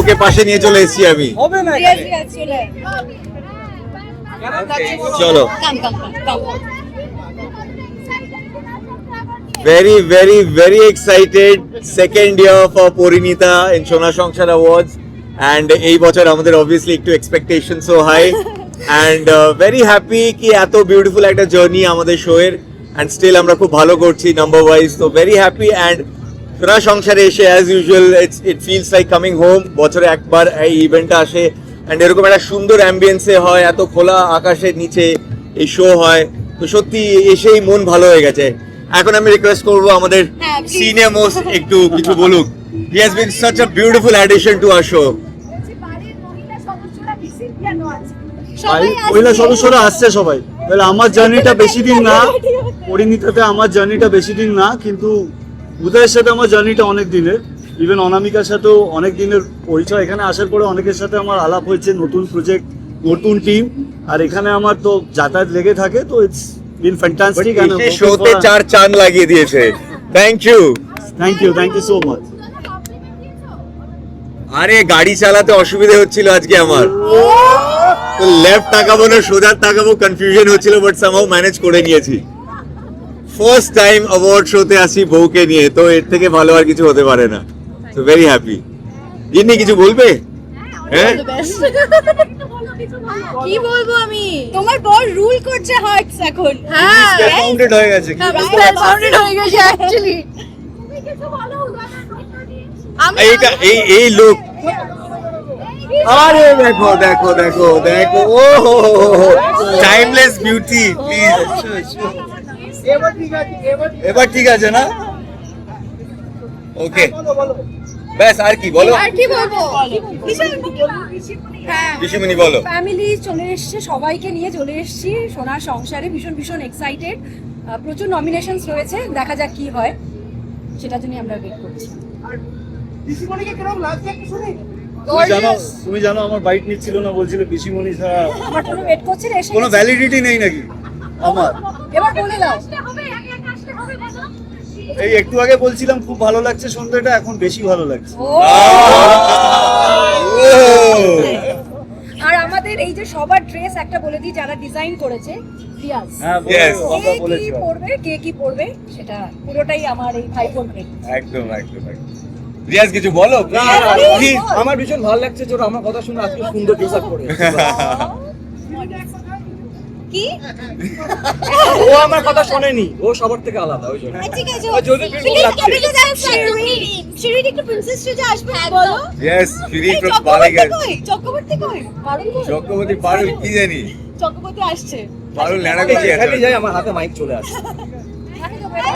ওকে পাশে নিয়ে চলে এসেছি আমি। চলো, very excited second year for Porinita in Shona Shongshar Awards, and এই বছর আমাদের obviously একটু expectation so high and very happy কি এত beautiful একটা journey আমাদের show এর, and still আমরা খুব ভালো করছি number wise, so very happy. And Shona Shongshar এসে as usual it feels like coming home. বছরে একবার এই ইভেন্টটা আসে and এরকম একটা সুন্দর অ্যাম্বিয়েন্সে হয়, এত খোলা আকাশের নিচে এই শো হয়, তো সত্যি এসেই মন ভালো হয়ে গেছে। এখন আমি রিকোয়েস্ট করবো আমাদের সিনিয়র মোস্ট একটু কিছু বলুক। He has been such a beautiful addition to our show. মহিলা সদস্যরা আসছে সবাই, তাহলে আমার জার্নিটা বেশি দিন না, পরিণীতাতে আমার জার্নিটা বেশি দিন না, কিন্তু উদয়ের সাথে আমার জার্নিটা অনেক দিনের, ইভেন অনামিকার সাথেও অনেক দিনের পরিচয়। এখানে আসার পরে অনেকের সাথে আমার আলাপ হয়েছে, নতুন প্রজেক্ট, নতুন টিম, আর এখানে আমার তো যাতায়াত লেগে থাকে, তো ইটস বিন ফ্যান্টাস্টিক। এই শোতে 4 চাঁদ লাগিয়ে দিয়েছে। Thank you so much. আরে গাড়ি চালাতে অসুবিধা হচ্ছিল আজকে আমার, তো লেফট তাকাবো না সোজা তাকাবো কনফিউশন হচ্ছিল, বাট সামহাউ ম্যানেজ করে নিয়েছি। ফার্স্ট টাইম অ্যাওয়ার্ড শোতে আসি বউকে নিয়ে, তো এর থেকে ভালো আর কিছু হতে পারে না। So very happy. জিন্নি কিছু বলবে? হ্যাঁ, কি বলবো আমি, তোমার বর রুল করছে হার্টস এখন। হ্যাঁ, ফাউন্ডেড হয়ে গেছে, ফাউন্ডেড হয়ে গেছে অ্যাকচুয়ালি। এইটা এই লোক, আরে দেখো দেখো দেখো দেখো, ও টাইমলেস বিউটি প্লিজ। এবার ঠিক আছে না? ওকে, ব্যাস আর কি বলো, আর কি বলবো, ঋষিমণি বলো। ফ্যামিলি চলে এসেছে, সবাইকে নিয়ে চলে এসেছি সোনার সংসারে, ভীষণ এক্সাইটেড। প্রচুর নমিনেশনস রয়েছে, দেখা যাক কি হয়, সেটার জন্য আমরা ওয়েট করছি। তুমি জানো আমার বাইক নিচ্ছিল না, বলছিল পিসিমণি ছাড়া আমার জন্য ওয়েট করছেন, এসে কোনো ভ্যালিডিটি নেই নাকি আমার? এবার বলে দাও। এই একটু আগে বলছিলাম খুব ভালো লাগছে সন্ধ্যাটা, এখন বেশি ভালো লাগছে। আর আমাদের এই যে সবার ড্রেস একটা বলে দিই, যারা ডিজাইন করেছে রিয়াজ, কি পরবে, কে কি পরবে, সেটা পুরোটাই আমার এই ভাইপোর ড্রেস। একদম রিয়াজ কিছু বলো। আমার ভীষণ ভালো লাগছে যে আমার কথা শুনে আজকে সুন্দর ড্রেস আপ করে। কি ও আমার কথা শোনেনি, ও সবার থেকে আলাদা, ওই জন্য। ঠিক আছে, যদি ফিল্ম লাগছে শিরিন একটু প্রিন্সেস সেজে আসবে বলো। Yes, Shiri from Ballygunge. চক্রবর্তী কই? চক্রবর্তী পারুল কি জানি, চক্রবর্তী আসছে। পারুল ন্যাড়া গুছিয়ে আছে। এখানে যাই, আমার হাতে মাইক চলে আসে।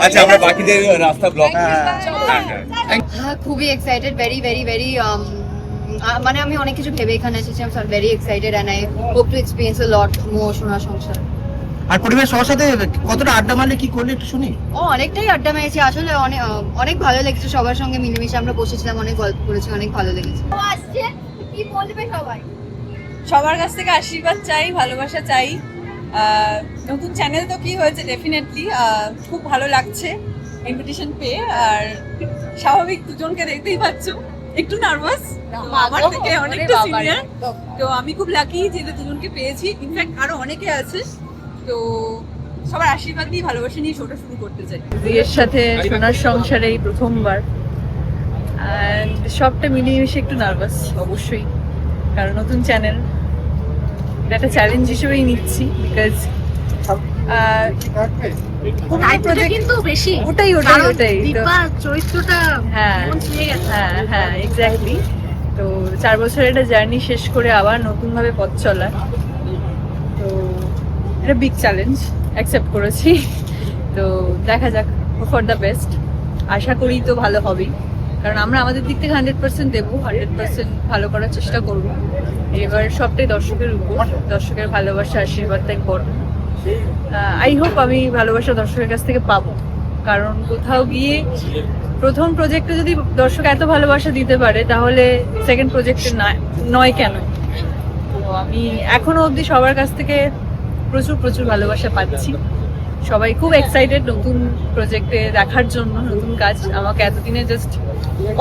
আচ্ছা, আমরা বাকিদের রাস্তা ব্লক। হ্যাঁ, খুবই এক্সাইটেড, ভেরি মানে আমি অনেক কিছু ভেবে এখানে এসেছি। I am very excited and I hope to experience a lot more সোনা সংসার। আর পরিবার সবার সাথে কতটা আড্ডা মারলে, কি করলে একটু শুনি। অনেকটাই আড্ডা মেরেছি আসলে, অনেক ভালো লেগেছে সবার সঙ্গে মিলেমিশে আমরা বসেছিলাম, অনেক গল্প করেছি, অনেক ভালো লেগেছে। আসছে, কি বলবে সবাই? সবার কাছ থেকে আশীর্বাদ চাই, ভালোবাসা চাই। নতুন চ্যানেল তো কি হয়েছে, ডেফিনেটলি খুব ভালো লাগছে ইনভিটেশন পেয়ে। আর স্বাভাবিক দুজনকে দেখতেই পাচ্ছ, একটু নার্ভাস, আমার থেকে অনেকটা সিনিয়র, তো আমি খুব লাকি যে দুজনকে পেয়েছি। ইনফ্যাক্ট আরো অনেকে আছে, তো সবার আশীর্বাদ নিয়ে ভালোবাসা নিয়ে শোটা শুরু করতে চাই। বিয়ের সাথে সোনার সংসারে এই প্রথমবার, অ্যান্ড সবটা মিলিয়ে মিশে একটু নার্ভাস অবশ্যই, কারণ নতুন চ্যানেল, এটা একটা চ্যালেঞ্জ হিসেবেই নিচ্ছি। বিকজ কিন্তু বেশি ওটাই দীপা চরিত্রটা হ্যাঁ এক্স্যাক্টলি। তো 4 বছরের একটা জার্নি শেষ করে আবার নতুন ভাবে পথ চলা, তো এটা বিগ চ্যালেঞ্জ, অ্যাকসেপ্ট করেছি। তো দেখা যাক, ফর দ্য বেস্ট। আশা করি তো ভালো হবেই, কারণ আমরা আমাদের দিক থেকে 100% দেবো, 100% ভালো করার চেষ্টা করবো। এবার সবটাই দর্শকের উপর, দর্শকের ভালোবাসা আশীর্বাদটাই বড়। আই হোপ আমি ভালোবাসা দর্শকের কাছ থেকে পাবো, কারণ কোথাও গিয়ে প্রথম প্রজেক্টে যদি দর্শক এত ভালোবাসা দিতে পারে, তাহলে সেকেন্ড প্রজেক্টে নয় কেন? তো আমি এখনো অবধি সবার কাছ থেকে প্রচুর ভালোবাসা পাচ্ছি। সবাই খুব এক্সাইটেড নতুন প্রজেক্টে দেখার জন্য, নতুন কাজ। আমাকে এতদিনে জাস্ট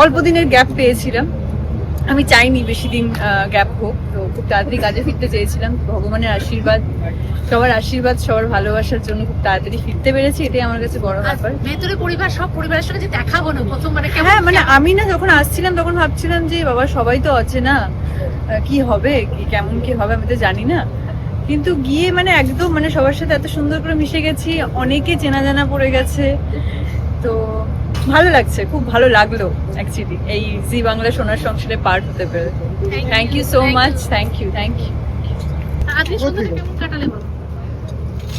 অল্প দিনের গ্যাপ পেয়েছিলাম, আমি চাইনি বেশি দিন গ্যাপ হোক, তো খুব তাড়াতাড়ি কাজে ফিরতে চেয়েছিলাম। ভগবানের আশীর্বাদ, সবার আশীর্বাদ, সবার ভালোবাসার জন্য খুব তাড়াতাড়ি ফিরতে পেরেছি, এটাই আমার কাছে বড় ব্যাপার। ভেতরে পরিবার, সব পরিবারের সঙ্গে যে দেখাবো না প্রথম, মানে হ্যাঁ, মানে আমি না যখন আসছিলাম তখন ভাবছিলাম যে বাবা সবাই তো আছে না, কি হবে, কি কেমন কি হবে আমি তো জানি না, কিন্তু গিয়ে মানে একদম মানে সবার সাথে এত সুন্দর করে মিশে গেছি, অনেকে চেনা জানা পড়ে গেছে, তো ভালো লাগছে, খুব ভালো লাগলো অ্যাকচুয়ালি এই জি বাংলা সোনার সংসারে পার্ট হতে পেরে। Thank you so much, thank you. আজকে সন্ধ্যাটা কেমন কাটালে বলো?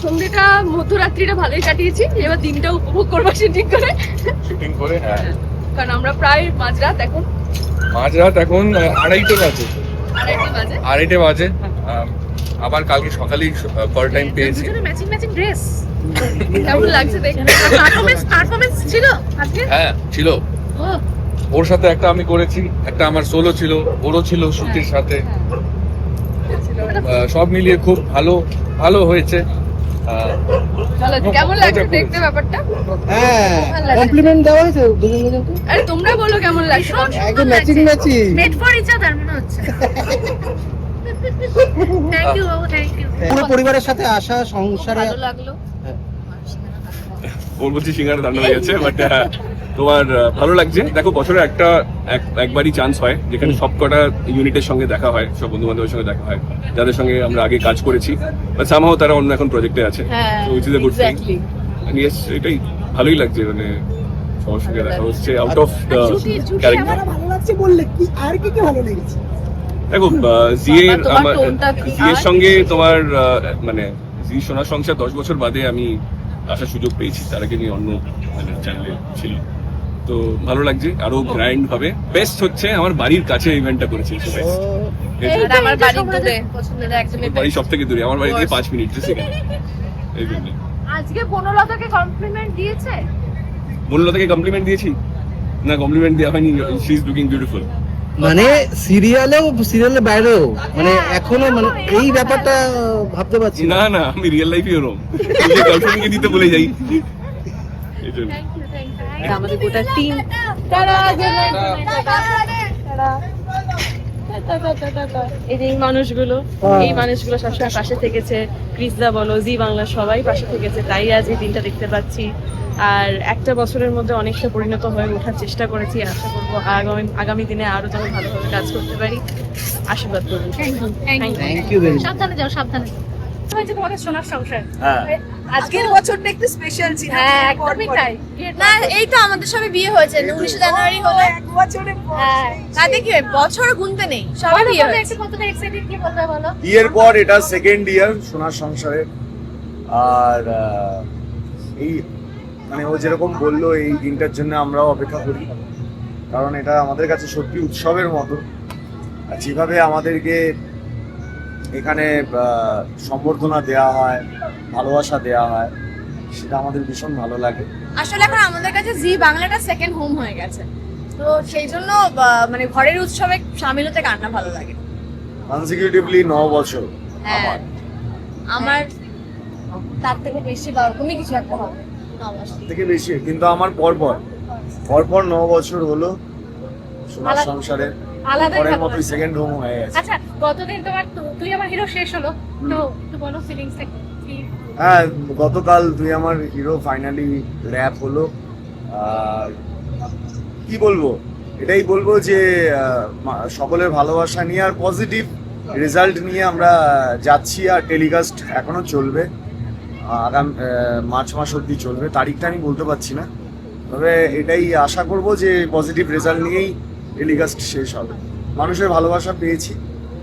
সন্ধ্যেটা মধ্যরাত্রিটা ভালোই কাটিয়েছি, এবার দিনটা উপভোগ করবো শুটিং করে। শুটিং করে, হ্যাঁ। কারণ আমরা প্রায় মাঝরাত এখন আড়াইটে বাজে। আড়াইটে বাজে আবার কালকে সকালেই কল টাইম পেয়েছি। দুজনে ম্যাচিং ড্রেস, কেমন লাগছে দেখে? পারফরমেন্স ছিল আজকে? হ্যাঁ ছিল, ওর সাথে একটা আমি করেছি, একটা আমার সোলো ছিল, ওরও ছিল শ্রুতির সাথে। সব মিলিয়ে খুব ভালো হয়েছে। ভালো, কেমন লাগছে দেখতে ব্যাপারটা? হ্যাঁ, কমপ্লিমেন্ট দেওয়া হয়েছে দুজনকে। আরে তোমরা বলো কেমন লাগছে? একদম matching made for each other মনে হচ্ছে। থ্যাংক ইউ বাবু, থ্যাংক ইউ। পুরো পরিবারের সাথে আসা সংসারে ভালো লাগলো। ওর বলছি সিঙ্গারা রান্না হয়ে গেছে, বাট তোমার ভালো লাগছে। দেখো, বছরে একবারই চান্স হয় যেখানে সব কটা ইউনিটের সঙ্গে দেখা হয়, সব বন্ধু বান্ধবের সঙ্গে দেখা হয়, যাদের সঙ্গে আমরা আগে কাজ করেছি, বাট সামহাও তারা অন্য এখন প্রজেক্টে আছে। Which is a good thing. Yes, এটাই ভালোই লাগছে, মানে সবার সঙ্গে দেখা হচ্ছে আউট অফ দ্য ক্যারেক্টার। ভালো লাগছে বললে কি আর কি ভালো লেগেছে? দেখো, জিএর সঙ্গে তোমার মানে জি সোনার সংসার 10 বছর বাদে আমি আসার সুযোগ পেয়েছি, তার আগে নিয়ে অন্য মানে চ্যানেলে ছিল, তো ভালো লাগছে। আরো গ্র্যান্ড হবে। বেস্ট হচ্ছে আমার বাড়ির কাছে ইভেন্টটা করেছি, আমার বাড়ির দূরে, পছন্দের একদমই বাড়ি সব থেকে দূরে, আমার বাড়ি থেকে 5 মিনিট এই জন্য। আজকে বনলতাকে কমপ্লিমেন্ট দিয়েছে? বনলতাকে কমপ্লিমেন্ট দিয়েছি না? কমপ্লিমেন্ট দেওয়া হয়নি। She is looking beautiful. মানে সিরিয়ালের বাইরেও মানে এখনো মানে এই ব্যাপারটা ভাবতে পারছি না, আমি রিয়েল লাইফে ওরম গার্লফ্রেন্ডকে দিতে বলে যাই, এই জন্য। আমাদের গোটা টিম এই মানুষগুলো সবসময় পাশে থেকেছে, ক্রিসদা বলো, জি বাংলা সবাই পাশে থেকেছে, তাই আজ এই দিনটা দেখতে পাচ্ছি। আর একটা বছরের মধ্যে অনেকটা পরিণত হয়ে ওঠার চেষ্টা করেছি, আশা করবো আগামী দিনে আরো যেন ভালোভাবে কাজ করতে পারি। আশীর্বাদ করবো। Thank you very much. সাবধানে যাও, সাবধানে। হয়েছে তোমাদের সোনার সংসার। হ্যাঁ, আজকের বছরটা একটু স্পেশাল ছিল। হ্যাঁ, একদমই তাই। না, এই তো আমাদের সবে বিয়ে হয়েছে 19 জানুয়ারি হলো। এক বছরে হ্যাঁ, তাতে কি হয়, বছর গুনতে নেই, সবাই বিয়ে হয়েছে। কতটা এক্সাইটেড কি বলতে বলো? বিয়ের পর এটা সেকেন্ড ইয়ার সোনার সংসারে। আর এই মানে ও যেরকম বললো, এই দিনটার জন্য আমরাও অপেক্ষা করি, কারণ এটা আমাদের কাছে সত্যি উৎসবের মতো। আর যেভাবে আমাদেরকে এখানে সম্বর্ধনা দেওয়া হয়, ভালোবাসা দেওয়া হয়, সেটা আমাদের ভীষণ ভালো লাগে। আসলে এখন আমাদের কাছে জি বাংলাটা সেকেন্ড হোম হয়ে গেছে, তো সেই জন্য মানে ঘরের উৎসবে সামিল হতে কার না ভালো লাগে। কনসিকিউটিভলি 9 বছর হ্যাঁ, আমার তার থেকে বেশি বা ওরকমই কিছু একটা হবে। থেকে বেশি, কিন্তু আমার পরপর 9 বছর হলো সোনার সংসারে, ঘরের মতোই সেকেন্ড হোম হয়ে গেছে। আচ্ছা, গতদিন তোমার তুই আমার হিরো শেষ হলো, তো একটু বলো ফিলিংসটা কি? হ্যাঁ, গতকাল তুই আমার হিরো ফাইনালি র্যাপ হলো। আর কি বলবো, এটাই বলবো যে সকলের ভালোবাসা নিয়ে আর পজিটিভ রেজাল্ট নিয়ে আমরা যাচ্ছি। আর টেলিকাস্ট এখনো চলবে, আগামী মার্চ মাস অবধি চলবে, তারিখটা আমি বলতে পারছি না, তবে এটাই আশা করব যে পজিটিভ রেজাল্ট নিয়েই টেলিকাস্ট শেষ হবে। মানুষের ভালোবাসা পেয়েছি,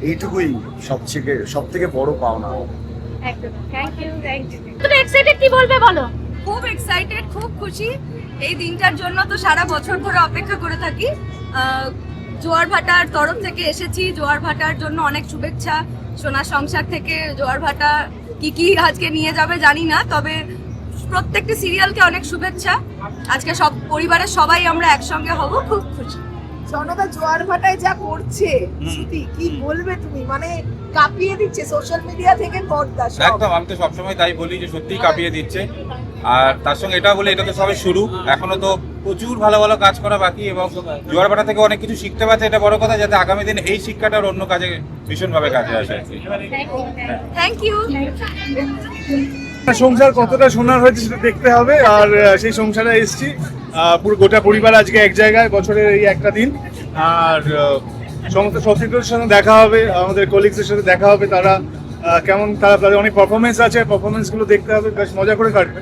এইটুকুই সব থেকে বড় পাওনা। একদম, থ্যাংক ইউ। কতটা এক্সাইটেড কি বলবে বলো? খুব এক্সাইটেড, খুব খুশি এই দিনটার জন্য। তো সারা বছর ধরে অপেক্ষা করে থাকি। জোয়ার ভাটার তরফ থেকে এসেছি, জোয়ার ভাটার জন্য অনেক শুভেচ্ছা। সোনার সংসার থেকে জোয়ার ভাটা কি আজকে নিয়ে যাবে জানি না, তবে প্রত্যেকটি সিরিয়ালকে অনেক শুভেচ্ছা। আজকে সব পরিবারের সবাই আমরা একসঙ্গে হব, খুব খুশি। জনতা জোয়ার ভাটায় যা করছে, শ্রুতি কি বলবে তুমি? মানে কাঁপিয়ে দিচ্ছে সোশ্যাল মিডিয়া থেকে পর্দা সব। একদম, আমি তো সবসময় তাই বলি যে সত্যিই কাঁপিয়ে দিচ্ছে। আর তার সঙ্গে এটা বলে, এটা তো সবে শুরু, এখনো তো প্রচুর ভালো ভালো কাজ করা বাকি এবং জোয়ারভাটা থেকে অনেক কিছু শিখতে পারছে, এটা বড় কথা, যাতে আগামী দিনে এই শিক্ষাটা ওর অন্য কাজে ভীষণভাবে কাজে আসে। Thank you. সংসার কতটা সোনার হয়েছে সেটা দেখতে হবে, আর সেই সংসারে এসেছি পুরো গোটা পরিবার আজকে এক জায়গায় বছরের এই একটা দিন। আর সমস্ত সতীর্থদের সাথে দেখা হবে, আমাদের কলিগসের সাথে দেখা হবে, তারা কেমন, তাদের অনেক পারফরমেন্স আছে, পারফরমেন্সগুলো দেখতে হবে, বেশ মজা করে কাটবে।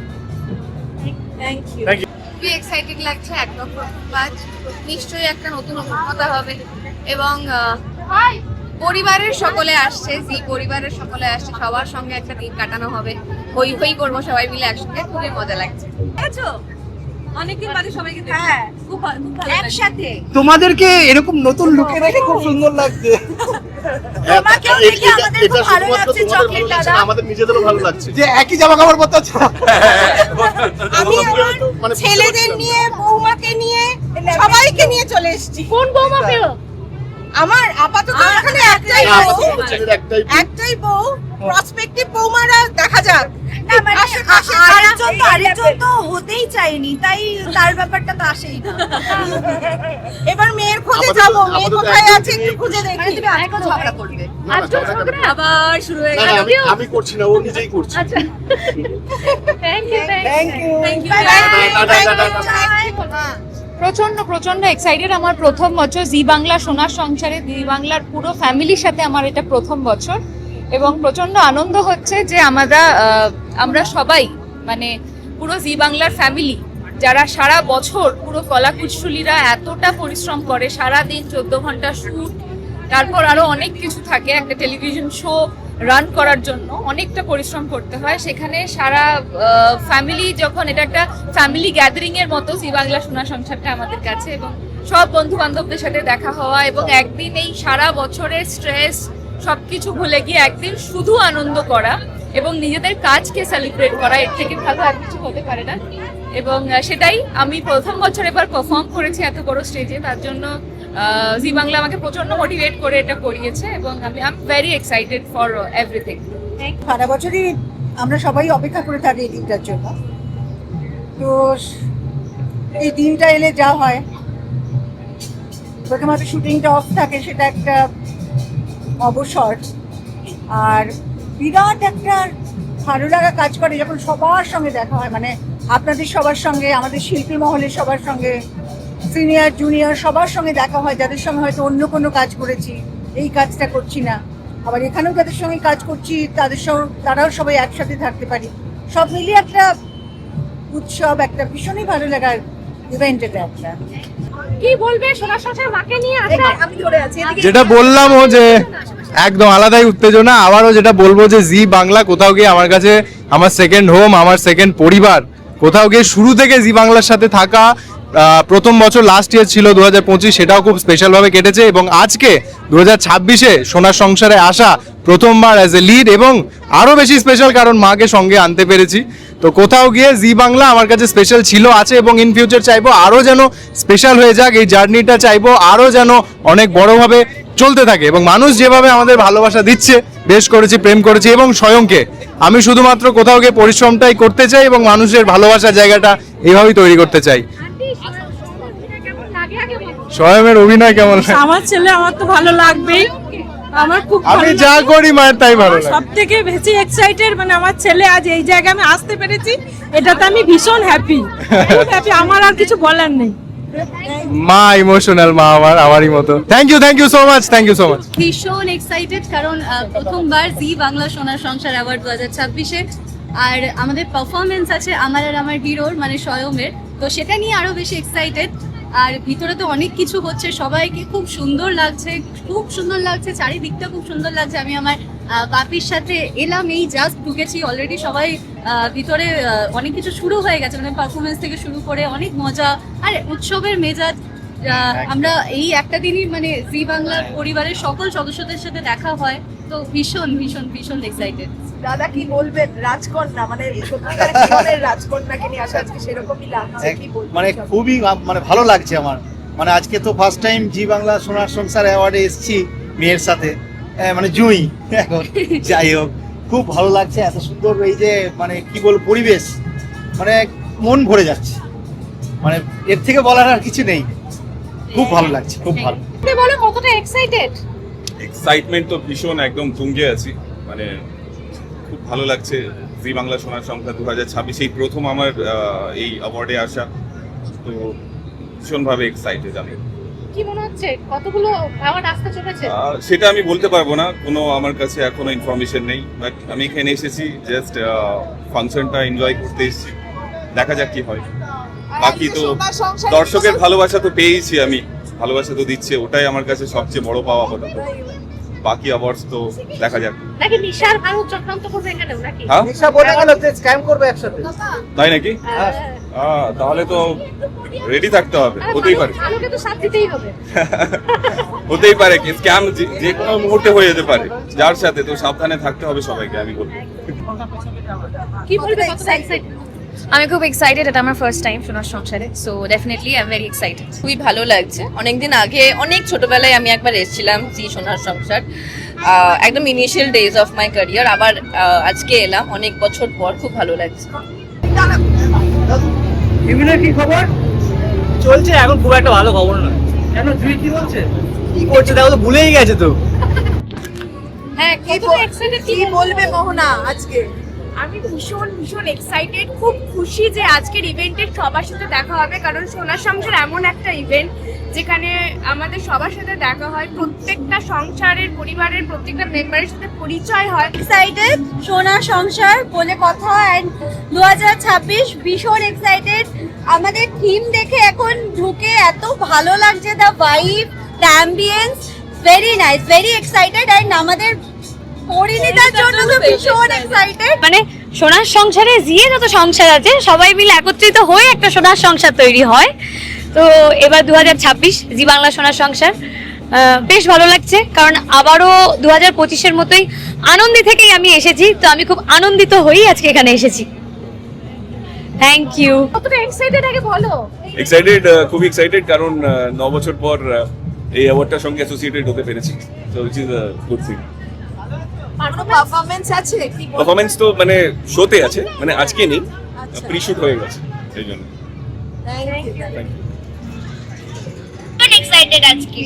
Thank you. Thank you. খুবই এক্সাইটেড লাগছে, একদম প্রথম কাজ, নিশ্চয়ই একটা নতুন অভিজ্ঞতা হবে এবং পরিবারের সকলে আসছে, জি পরিবারের সকলে আসছে, সবার সঙ্গে একটা দিন কাটানো হবে, হই হই করবো সবাই মিলে একসঙ্গে, খুবই মজা লাগছে। অনেকদিন বাদে সবাইকে দেখি। হ্যাঁ, খুব ভালো লাগছে। একসাথে। তোমাদেরকে এরকম নতুন লুকে দেখে খুব সুন্দর লাগছে। তোমাকেও দেখে আমাদের খুব ভালো লাগছে চকলেট দাদা। আমাদের নিজেদেরও ভালো লাগছে যে একই জামা কাপড় পরতে হচ্ছে। আমি আমার ছেলেদের নিয়ে, বৌমাকে নিয়ে, সবাইকে নিয়ে চলে এসেছি। কোন বৌমা পেলো? আমার আপাতত এখানে একটাই বউ, প্রসপেক্টিভ বৌমারা দেখা যাক। না মানে আরেকজন তো হতেই চাইনি, তাই তার ব্যাপারটা তো আসেই না। এবার মেয়ের খোঁজে যাবো, মেয়ে কোথায় আছে একটু খুঁজে দেখি। তুমি আরেকটা ঝগড়া করবে, আবার শুরু হয়ে গেল। আমি করছি না, ও নিজেই করছে। আচ্ছা থ্যাংক ইউ থ্যাংক ইউ। প্রচন্ড প্রচন্ড এক্সাইটেড। আমার প্রথম বছর জি বাংলা সোনার সংসারে, জি বাংলার পুরো ফ্যামিলির সাথে আমার এটা প্রথম বছর এবং প্রচন্ড আনন্দ হচ্ছে যে আমরা সবাই মানে পুরো জি বাংলার ফ্যামিলি যারা সারা বছর পুরো কলাকুশলীরা এতটা পরিশ্রম করে, সারা দিন 14 ঘন্টা শুট, তারপর আরো অনেক কিছু থাকে, একটা টেলিভিশন শো রান করার জন্য অনেকটা পরিশ্রম করতে হয়। সেখানে সারা ফ্যামিলি, যখন এটা একটা ফ্যামিলি গ্যাদারিং এর মতো জি বাংলা সোনার সংসারটা আমাদের কাছে, এবং সব বন্ধু বান্ধবদের সাথে দেখা হওয়া এবং একদিন এই সারা বছরের স্ট্রেস সবকিছু ভুলে গিয়ে একদিন শুধু আনন্দ করা এবং নিজেদের কাজকে সেলিব্রেট করা, এর থেকে ভালো আর কিছু হতে পারে না। এবং সেটাই আমি প্রথম বছর এবার পারফর্ম করেছি এত বড় স্টেজে, তার জন্য জি বাংলা আমাকে প্রচন্ড মোটিভেট করে এটা করিয়েছে এবং আমি I am very excited for everything. সারা বছরই আমরা সবাই অপেক্ষা করে থাকি এই দিনটার জন্য, তো এই দিনটা এলে যা হয়, প্রথমত শুটিংটা অফ থাকে, সেটা একটা অবসর, আর বিরাট একটা ভালো লাগা কাজ করে যখন সবার সঙ্গে দেখা হয়, মানে আপনাদের সবার সঙ্গে, আমাদের শিল্পী মহলের সবার সঙ্গে, সিনিয়র জুনিয়র সবার সঙ্গে দেখা হয়, যাদের সঙ্গে হয়তো অন্য কোনো কাজ করেছি, এই কাজটা করছি না, আবার এখানেও যাদের সঙ্গে কাজ করছি তাদের সঙ্গে, তারাও সবাই একসাথে থাকতে পারি, সব মিলিয়ে একটা উৎসব, একটা ভীষণই ভালো লাগার ইভেন্ট এটা একটা। কি বলবে সোনার সংসার মাকে নিয়ে আসা? আমি ধরে আছি। যেটা বললাম ও যে একদম আলাদাই উত্তেজনা, আবারও যেটা বলবো যে জি বাংলা কোথাও গিয়ে আমার কাছে আমার সেকেন্ড হোম, আমার সেকেন্ড পরিবার। কোথাও গিয়ে শুরু থেকে জি বাংলার সাথে থাকা, প্রথম বছর লাস্ট ইয়ার ছিল 2025, সেটাও খুব স্পেশালভাবে কেটেছে এবং আজকে 2026-এ সোনার সংসারে আসা প্রথমবার অ্যাজ এ লিড, এবং আরও বেশি স্পেশাল কারণ মাকে সঙ্গে আনতে পেরেছি। তো কোথাও গিয়ে জি বাংলা আমার কাছে স্পেশাল ছিল, আছে এবং ইন ফিউচার চাইবো আরও যেন স্পেশাল হয়ে যাক, এই জার্নিটা চাইবো আরও যেন অনেক বড়োভাবে চলতে থাকে এবং মানুষ যেভাবে আমাদের ভালোবাসা দিচ্ছে, বেশ করেছি, প্রেম করেছি এবং স্বয়ংকে আমি শুধুমাত্র কোথাও গিয়ে পরিশ্রমটাই করতে চাই এবং মানুষের ভালোবাসার জায়গাটা এইভাবেই তৈরি করতে চাই। স্বয়মের অভিনয় কেমন লাগে? আমার ছেলে আমার তো ভালো লাগবেই, আমার খুব আমি যা করি মায়ের তাই ভালো লাগে। সব থেকে বেশি এক্সাইটেড মানে আমার ছেলে আজ এই জায়গায় আমি আসতে পেরেছি, এটাতে আমি ভীষণ হ্যাপি। আমার আর কিছু বলার নেই। মা ইমোশনাল, মা আমারই মতো। Thank you so much, thank you so much. ভীষণ এক্সাইটেড কারণ প্রথমবার জি বাংলা সোনার সংসার অ্যাওয়ার্ড 2026-এ, আর আমাদের পারফরমেন্স আছে আমার আর আমার হিরোর মানে স্বয়মের, তো সেটা নিয়ে আরো বেশি এক্সাইটেড। আর ভিতরে তো অনেক কিছু হচ্ছে, সবাইকে খুব সুন্দর লাগছে, খুব সুন্দর লাগছে, চারিদিকটা খুব সুন্দর লাগছে। আমি আমার বাপির সাথে এলাম, এই জাস্ট ঢুকেছি, অলরেডি সবাই ভিতরে অনেক কিছু শুরু হয়ে গেছে, মানে পারফরমেন্স থেকে শুরু করে অনেক মজা আর উৎসবের মেজাজ। আমরা এই একটা দিনই মানে জি বাংলার পরিবারের সকল সদস্যদের সাথে দেখা হয়, তো ভীষণ ভীষণ ভীষণ এক্সাইটেড। দাদা কি বলবেন, রাজকন্যা মানে সত্যিকার জীবনের রাজকন্যাকে নিয়ে আসা, আজকে সেরকমই লাগছে, কি বলবেন? মানে খুবই মানে ভালো লাগছে আমার, মানে আজকে তো ফার্স্ট টাইম জি বাংলা সোনার সংসার অ্যাওয়ার্ডে এসেছি মেয়ের সাথে, মানে জুই এখন, যাই হোক খুব ভালো লাগছে। এত সুন্দর এই যে মানে কি বলবো পরিবেশ, মানে মন ভরে যাচ্ছে, মানে এর থেকে বলার আর কিছু নেই, খুব ভালো লাগছে, খুব ভালো। বলো কতটা এক্সাইটেড? এক্সাইটমেন্ট তো ভীষণ, একদম তুঙ্গে আছি। মানে খুব ভালো লাগছে। জি বাংলা সোনার সংখ্যা 2026 এই প্রথম আমার এই অ্যাওয়ার্ডে আসা, তো ভীষণভাবে এক্সাইটেড আমি। কি মনে হচ্ছে কতগুলো অ্যাওয়ার্ড আসতে চলেছে? সেটা আমি বলতে পারবো না, কোনো আমার কাছে এখনো ইনফরমেশন নেই। বাট আমি এখানে এসেছি জাস্ট ফাংশনটা এনজয় করতে এসেছি, দেখা যাক কি হয়। বাকি তো দর্শকের ভালোবাসা তো পেয়েছি আমি, ভালোবাসা তো দিচ্ছে, ওটাই আমার কাছে সবচেয়ে বড় পাওয়া কথা। বাকি অ্যাওয়ার্ডস তো দেখা যাক। নাকি নিশার ভারত চক্রান্ত করবে এখানেও নাকি? হ্যাঁ নিশা বলে গেল যে স্ক্যাম করবে একসাথে। তাই নাকি? তাহলে তো রেডি থাকতে হবে, হতেই পারে। আলোকে তো সাথ দিতেই হবে। হতেই পারে কি স্ক্যাম যে কোনো মুহূর্তে হয়ে যেতে পারে, যার সাথে তো সাবধানে থাকতে হবে সবাইকে, আমি বলবো। কি বলবে কতটা এক্সাইটেড? আমি খুব এক্সাইটেড, এটা আমার ফার্স্ট টাইম সোনার সংসারে, so definitely I am very excited. খুবই ভালো লাগছে। অনেকদিন আগে অনেক ছোটবেলায় আমি একবার এসেছিলাম জি সোনার সংসার, একদম initial days of my career. আবার আজকে এলাম অনেক বছর পর, খুব ভালো লাগছে। ইমিনের কি খবর? চলছে এখন, খুব একটা ভালো খবর নয়। কেন, তুই কি বলছে? কি করছে দেখো তো, ভুলেই গেছে তো। হ্যাঁ, কতটা এক্সাইটেড কি বলবে মোহনা আজকে? আমি ভীষণ ভীষণ এক্সাইটেড, খুব খুশি যে আজকের ইভেন্টের সবার সাথে দেখা হবে, কারণ সোনার সংসার এমন একটা ইভেন্ট যেখানে আমাদের সবার সাথে দেখা হয়, প্রত্যেকটা সংসারের পরিবারের প্রত্যেকটা মেম্বারের সাথে পরিচয় হয়। এক্সাইটেড, সোনার সংসার বলে কথা। এন্ড 2026 ভীষণ এক্সাইটেড। আমাদের থিম দেখে এখন ঢুকে এত ভালো লাগছে, the vibe, the ambience, very nice, very excited. And আমাদের পরিণীতার জন্য তো ভীষণ এক্সাইটেড। মানে সোনার সংসারে যে যত সংসার আছে সবাই মিলে একত্রিত হয়ে একটা সোনার সংসার তৈরি হয়। তো এবার 2026 জি বাংলা সোনার সংসার বেশ ভালো লাগছে, কারণ আবারও 2025-এর মতোই আনন্দে থেকেই আমি এসেছি, তো আমি খুব আনন্দিত হয়েই আজকে এখানে এসেছি। Thank you. কতটা এক্সাইটেড আগে বলো। এক্সাইটেড, খুব এক্সাইটেড, কারণ 9 বছর পর এই অ্যাওয়ার্ডটার সঙ্গে অ্যাসোসিয়েটেড হতে পেরেছি, so which is a good thing. কোনো পারফরম্যান্স আছে? পারফরমেন্স তো মানে শোতে আছে, মানে আজকে নেই, প্রি শুট হয়ে গেছে, সেই জন্য। Thank you. এক্সাইটেড আজকে।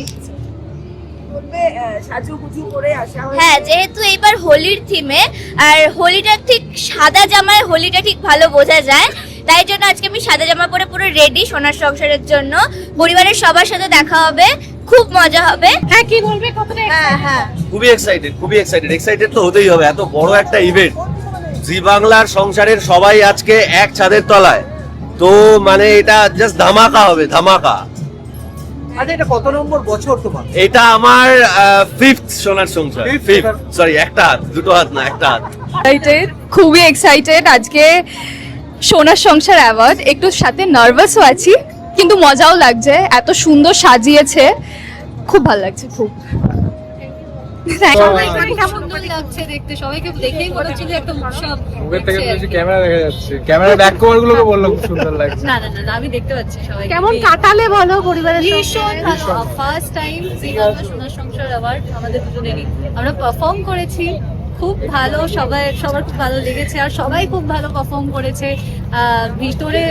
বলবে সাজুগুজু করে আসা হয়েছে। হ্যাঁ, যেহেতু এইবার হোলির থিমে, আর হোলিটা ঠিক সাদা জামায় হোলিটা ঠিক ভালো বোঝা যায়, তাই জন্য আজকে আমি সাদা জামা পরে পুরো রেডি সোনার সংসারের জন্য। পরিবারের সবার সাথে দেখা হবে, খুব মজা হবে। হ্যাঁ, কি বলবে কতটা? হ্যাঁ হ্যাঁ, খুবই এক্সাইটেড, খুবই এক্সাইটেড। এক্সাইটেড তো হতেই হবে, এত বড় একটা ইভেন্ট। জি বাংলার সংসারের সবাই আজকে এক ছাদের তলায়, তো মানে এটা জাস্ট ধামাকা হবে, ধামাকা। আচ্ছা, এটা কত নম্বর বছর তোমার? এটা আমার 5th সোনার সংসার। 5th, সরি, একটা হাত, দুটো হাত না, একটা হাত। এক্সাইটেড, খুবই এক্সাইটেড। আজকে সোনার সংসার অ্যাওয়ার্ড, একটু সাথে নার্ভাসও আছি, কিন্তু মজাও লাগছে, এত সুন্দর সাজিয়েছে, খুব ভালো লাগছে খুব। কেমন লাগছে দেখতে? সবাইকে দেখেই মনে হচ্ছে যে একটা উৎসব। মুখের থেকে বেশি ক্যামেরা দেখা যাচ্ছে, ক্যামেরা ব্যাক কভার গুলোকে বললো খুব সুন্দর লাগছে। না না না, আমি দেখতে পাচ্ছি সবাই কেমন কাটালে বলো পরিবারের ভীষণ সঙ্গে? ভালো। ফার্স্ট টাইম জি বাংলা সোনার সংসার অ্যাওয়ার্ড আমাদের দুজনেরই, আমরা পারফর্ম করেছি, খুব ভালো, সবার খুব ভালো লেগেছে, আর সবাই খুব ভালো পারফর্ম করেছে, ভিতরে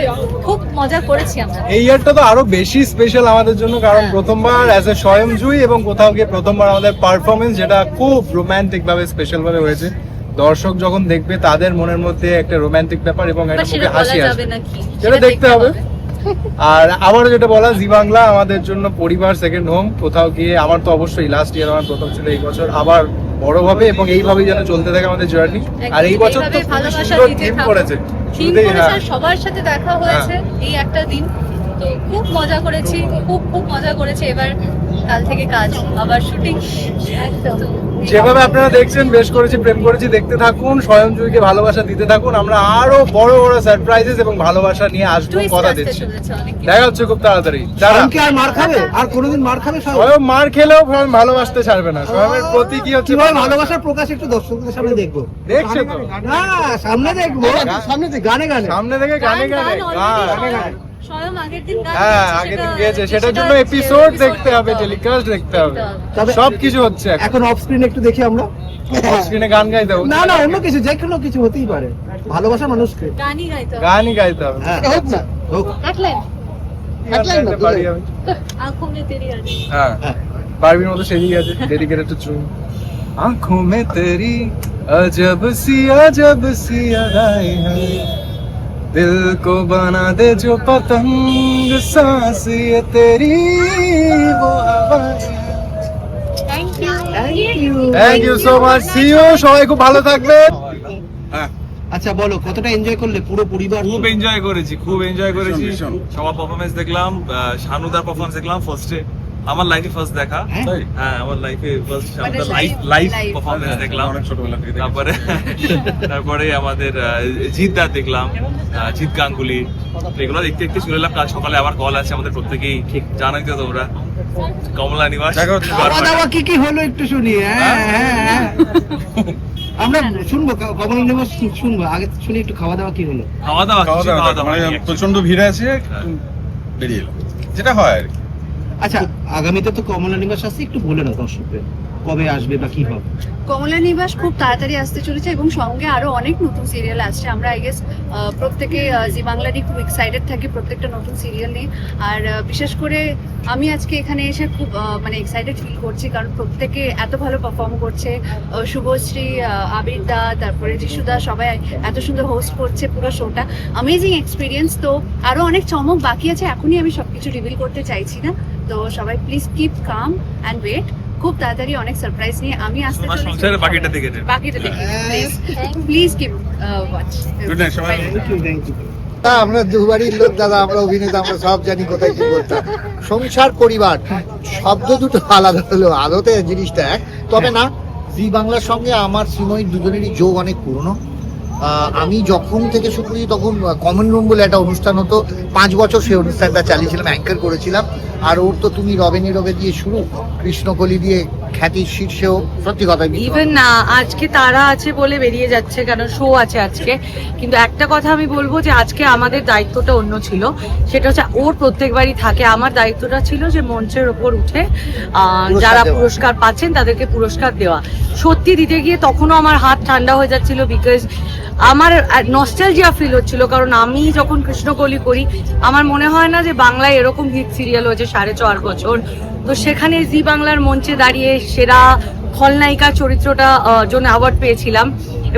খুব মজা করেছি আমরা। এই ইয়ারটা তো আরো বেশি স্পেশাল আমাদের জন্য, কারণ প্রথমবার অ্যাজ এ স্বয়ংজুই এবং কোথাও গিয়ে প্রথমবার আমাদের পারফরমেন্স, যেটা খুব রোমান্টিক ভাবে স্পেশাল ভাবে হয়েছে। দর্শক যখন দেখবে তাদের মনের মধ্যে একটা রোমান্টিক ব্যাপার এবং একটা মুখে হাসি আসবে, সেটা দেখতে হবে। আর আবারও যেটা বলা, জি বাংলা আমাদের জন্য পরিবার, সেকেন্ড হোম। কোথাও গিয়ে আমার তো অবশ্যই লাস্ট ইয়ার আমার প্রথম ছিল, এই বছর আবার বড়ভাবে এবং এইভাবেই যেন চলতে থাকে আমাদের জার্নি। আর এই বছর তো সুন্দর থিম করেছে, শুরুতেই হ্যাঁ সবার সাথে দেখা হয়েছে এই একটা দিন, তো খুব মজা করেছি, খুব খুব মজা করেছি। এবার কাল থেকে কাজ, আবার শুটিং। যেভাবে আপনারা দেখছেন, বেশ করেছি, প্রেম করেছি, দেখতে থাকুন, স্বয়ংজুইকে ভালোবাসা দিতে থাকুন। আমরা আরো বড় বড় সারপ্রাইজেস এবং ভালোবাসা নিয়ে আসবো, কথা দিচ্ছি। দেখা হচ্ছে খুব তাড়াতাড়ি। স্বয়ংকে আর মার খাবে? আর কোনোদিন মার খাবে স্বয়ং? স্বয়ং মার খেলেও স্বয়ং ভালোবাসতে ছাড়বে না। স্বয়ংয়ের প্রতি কি হচ্ছে কিভাবে ভালোবাসার প্রকাশ একটু দর্শকদের সামনে দেখবো? দেখছে তো, না, সামনে দেখবো, সামনে থেকে গানে গানে, সামনে থেকে গানে গানে গান। স্বয়ং আগের দিন গান হ্যাঁ, গেয়েছে, আগের দিন সেটা- গিয়েছে, সেটার জন্য সেটা এপিসোড episode দেখতে হবে, টেলিকাস্ট দেখতে হবে, তবে- সবকিছু হচ্ছে এখন। এখন অফ স্ক্রিন একটু দেখি আমরা। স্ক্রিনে গান গাইতে হবে, না না, অন্য কিছু, যে কোনো কিছু হতেই পারে, ভালোবাসা মানুষকে। গানই গাইতে হবে। গানই গাইতে হবে। হ্যাঁ, হোক না, হোক। দেখলেন এক লাইন না, পারি আমি। आंखों में तेरी आनी হ্যাঁ বারবির মতো সেজেই আছে ডেডিকেটেড টু ট্রু आंखों में तेरी अजब सी अदाएं हैं दिल को बना दे जो पतंग सांस ये तेरी वो हवाएं thank you so much see you সবাই খুব ভালো থাকবে আচ্ছা বলো কতটা এনজয় করলে পুরো পরিবার? খুব এনজয় করেছি সবার পারফরমেন্স দেখলাম, শানুদার পারফরমেন্স দেখলাম ফার্স্টে, আমার লাইফে ফার্স্ট দেখা। হ্যাঁ আমার লাইফে ফার্স্ট শানুদার লাইভ পারফরমেন্স দেখলাম। তারপরে আমাদের জিৎদা দেখলাম, জিৎ গাঙ্গুলি, এগুলো দেখতে দেখতে চলে এলাম। কাল সকালে আবার কল আছে আমাদের প্রত্যেকেই, জানাই তো তোমরা। কমলা নিবাস খাওয়া দাওয়া কি হলো একটু শুনি। হ্যাঁ আমরা শুনবো, কমলা নিবাস শুনবো, আগে শুনি একটু খাওয়া দাওয়া কি হলো। খাওয়া দাওয়া প্রচন্ড ভিড় আছে, বেরিয়ে এলাম, যেটা হয় আর কি। আচ্ছা আগামীতে তো কমলা নিবাস আসছে, একটু বলে নাও দর্শকদের কবে আসবে বা কি হবে। কমলা নিবাস খুব তাড়াতাড়ি আসতে চলেছে এবং সঙ্গে আরো অনেক নতুন সিরিয়াল আসছে। আমরা আই গেস প্রত্যেকে জি বাংলা নিয়ে খুব এক্সাইটেড থাকি প্রত্যেকটা নতুন সিরিয়াল নিয়ে। আর বিশেষ করে আমি আজকে এখানে এসে খুব মানে এক্সাইটেড ফিল করছি, কারণ প্রত্যেকে এত ভালো পারফর্ম করছে। শুভশ্রী, আবির দা, তারপরে যিশুদা, সবাই এত সুন্দর হোস্ট করছে পুরো শোটা। Amazing experience. তো আরো অনেক চমক বাকি আছে, এখনই আমি সবকিছু রিভিল করতে চাইছি না। তো সবাই please keep calm and wait, খুব তাড়াতাড়ি অনেক সারপ্রাইজ নিয়ে আমি আসতে চলেছি। বাকিটা দেখে please keep watch. Good night সবাই। Thank you. আমরা দুবারই লোক দাদা, আমরা অভিনেতা, আমরা সব জানি কোথায় কি বলতাম। সংসার পরিবার শব্দ দুটো আলাদা হলো, আদতে জিনিসটা এক। তবে না, জি বাংলার সঙ্গে আমার শ্রীময়ী দুজনেরই যোগ অনেক পুরনো। আমি যখন থেকে শুরু করি তখন কমন রুম বলে একটা অনুষ্ঠান হতো, 5 বছর সেই অনুষ্ঠানটা চালিয়েছিলাম, অ্যাঙ্কার করেছিলাম। আর ওর তো তুমি রবে নীরবে দিয়ে শুরু, কৃষ্ণকলি দিয়ে খ্যাতির শীর্ষেও, সত্যি কথা। ইভেন না আজকে তারা আছে বলে বেরিয়ে যাচ্ছে, কারণ শো আছে আজকে। কিন্তু একটা কথা আমি বলবো যে আজকে আমাদের দায়িত্বটা অন্য ছিল, সেটা হচ্ছে ওর প্রত্যেকবারই থাকে। আমার দায়িত্বটা ছিল যে মঞ্চের ওপর উঠে যারা পুরস্কার পাচ্ছেন তাদেরকে পুরস্কার দেওয়া। সত্যি দিতে গিয়ে তখনও আমার হাত ঠান্ডা হয়ে যাচ্ছিল, বিকজ আমার নস্টালজিয়া ফিল হচ্ছিল। কারণ আমি যখন কৃষ্ণকলি করি, আমার মনে হয় না যে বাংলায় এরকম হিট সিরিয়াল হয়েছে 4.5 বছর। তো সেখানে জি বাংলার মঞ্চে দাঁড়িয়ে সেরা খলনায়িকা চরিত্রটা জন্য অ্যাওয়ার্ড পেয়েছিলাম,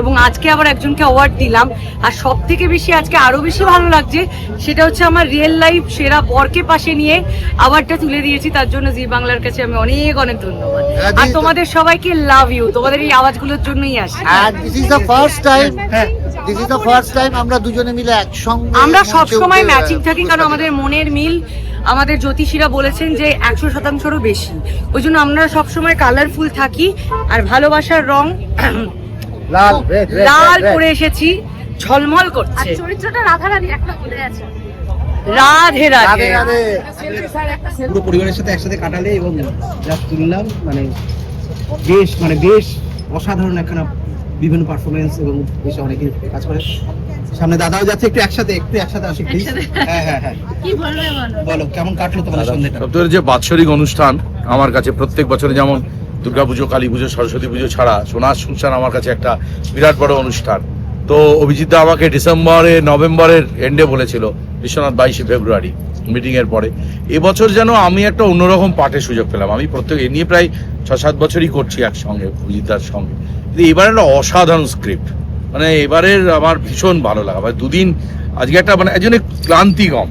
এবং আজকে আবার একজনকে অ্যাওয়ার্ড দিলাম। আর সব থেকে বেশি আজকে আরো বেশি ভালো লাগছে, সেটা হচ্ছে আমার রিয়েল লাইফ সেরা বরকে পাশে নিয়ে অ্যাওয়ার্ডটা তুলে দিয়েছি। তার জন্য জি বাংলার কাছে আমি অনেক অনেক ধন্যবাদ। আর তোমাদের সবাইকে লাভ ইউ, তোমাদের এই আওয়াজগুলোর জন্যই আসি। This is the first time আমরা দুজনে মিলে একসঙ্গে। আমরা সবসময় ম্যাচিং থাকি, কারণ আমাদের মনের মিল, আমাদের জ্যোতিষীরা বলেছেন যে 100%রও বেশি। ওই জন্য আমরা সবসময় কালারফুল থাকি। আর ভালোবাসার রং লাল করে এসেছি, ঝলমল করছে। চরিত্রটা রাধারানী একটা বলে আছে। রাধে রাধে। পুরো পরিবারের সাথে একসাথে কাটালে এবং যা শুনলাম বেশ অসাধারণ একখানা বিভিন্ন পারফরমেন্স, এবং বেশ অনেকে কাজ করে। সামনে দাদাও যাচ্ছে, একটু একসাথে আসি প্লিজ। হ্যাঁ কি বলবে বলো কেমন কাটলো তোমার সন্ধ্যাটা? সপ্তাহের যে বাৎসরিক অনুষ্ঠান আমার কাছে প্রত্যেক বছরে, যেমন দুর্গাপুজো, কালী পুজো, সরস্বতী পুজো ছাড়া সোনার সংসার আমার কাছে একটা বিরাট বড় অনুষ্ঠান। তো অভিজিৎদা আমাকে নভেম্বরের এন্ডে বলেছিল, বিশ্বনাথ 22 ফেব্রুয়ারি মিটিং এর পরে। এবছর যেন আমি একটা অন্যরকম পাঠের সুযোগ পেলাম। আমি এ নিয়ে প্রায় 6-7 বছরই করছি একসঙ্গে অভিজিৎদার সঙ্গে, কিন্তু এবার একটা অসাধারণ স্ক্রিপ্ট। মানে এবারের আমার ভীষণ ভালো লাগা। মানে 2 দিন আজকে একটা মানে একজনের ক্লান্তি কম,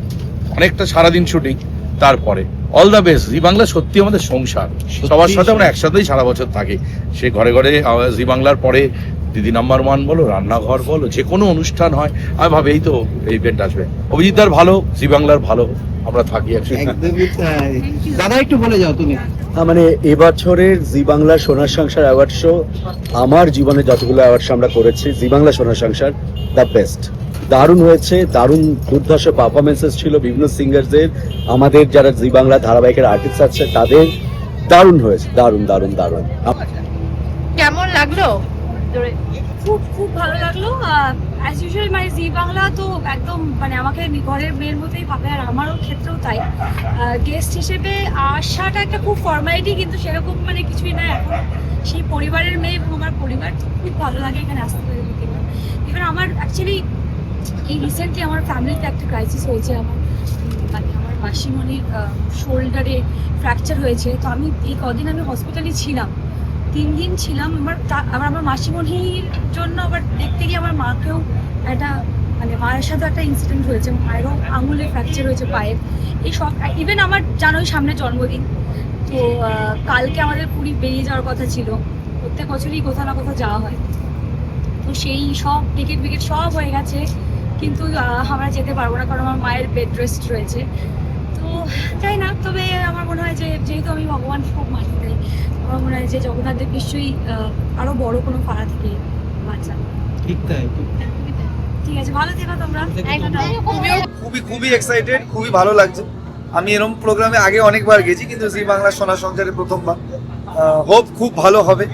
অনেকটা সারাদিন শুটিং, তারপরে অল দ্য বেস্ট। জি বাংলা সত্যি আমাদের সংসার, সবার সাথে আমরা একসাথেই সারা বছর থাকি। সে ঘরে ঘরে জি বাংলার পরে দিদি নাম্বার 1 বলো, রান্নাঘর বলো, যে কোনো অনুষ্ঠান হয়, আমি ভাবি এই তো এই ইভেন্ট আসবে। অভিজিৎদার ভালো, জি বাংলার ভালো, আমরা থাকি একসাথে। দাদা একটু বলে যাও তুমি। মানে এবছরের জি বাংলা সোনার সংসার অ্যাওয়ার্ড শো, আমার জীবনে যতগুলো অ্যাওয়ার্ড শো আমরা করেছি, জি বাংলা সোনার সংসার দ্য বেস্ট। দারুণ হয়েছে, দারুণ দুর্ধর্ষ পারফরমেন্সেস ছিল বিভিন্ন সিঙ্গারদের, আমাদের যারা জি বাংলা ধারাবাহিকের আর্টিস্ট আছে তাদের। দারুণ হয়েছে, দারুণ। কেমন লাগলো? খুব খুব ভালো লাগলো। অ্যাজ ইউজুয়াল মানে জি বাংলা তো একদম মানে আমাকে ঘরের মেয়ের মতোই ভাবে, আর আমারও ক্ষেত্রেও তাই। গেস্ট হিসেবে আসাটা একটা খুব ফর্মালিটি, কিন্তু সেরকম মানে কিছুই না। এখন সেই পরিবারের মেয়ে এবং আমার পরিবার, খুব ভালো লাগে এখানে আসতে পেরে। এবার আমার অ্যাকচুয়ালি এই রিসেন্টলি আমার ফ্যামিলিতে একটা ক্রাইসিস হয়েছে। আমার মানে আমার মাসিমণির শোল্ডারে ফ্র্যাকচার হয়েছে, তো আমি এই কদিন আমি হসপিটালে ছিলাম, 3 দিন ছিলাম। আমার মাসিমণির জন্য আবার দেখতে গিয়ে আমার মাকেও একটা মানে মায়ের সাথে একটা ইনসিডেন্ট হয়েছে, মায়েরও আঙুলে ফ্র্যাকচার হয়েছে পায়ের। এই সব ইভেন আমার জানোই সামনে জন্মদিন, তো কালকে আমাদের পুরী বেরিয়ে যাওয়ার কথা ছিল, প্রত্যেক বছরই কোথাও না কোথাও যাওয়া হয়, তো সেই সব টিকিট ফিকিট সব হয়ে গেছে, কিন্তু আমরা যেতে পারবো না কারণ আমার মায়ের বেড রেস্ট রয়েছে। তো তাই না, তবে আমার মনে হয় যে যেহেতু আমি ভগবান খুব মানি, তাই আমার মনে হয় যে জগন্নাথ দেব নিশ্চয়ই আরো বড় কোনো পাড়া থেকে বাঁচান। ঠিক তাই। ঠিক আছে, ভালো থেকো তোমরা। খুবই এক্সাইটেড, খুবই ভালো লাগছে। আমি এরকম প্রোগ্রামে আগে অনেকবার গেছি, কিন্তু জি বাংলা সোনার সংসারে প্রথমবার। হোপ খুব ভালো হবে,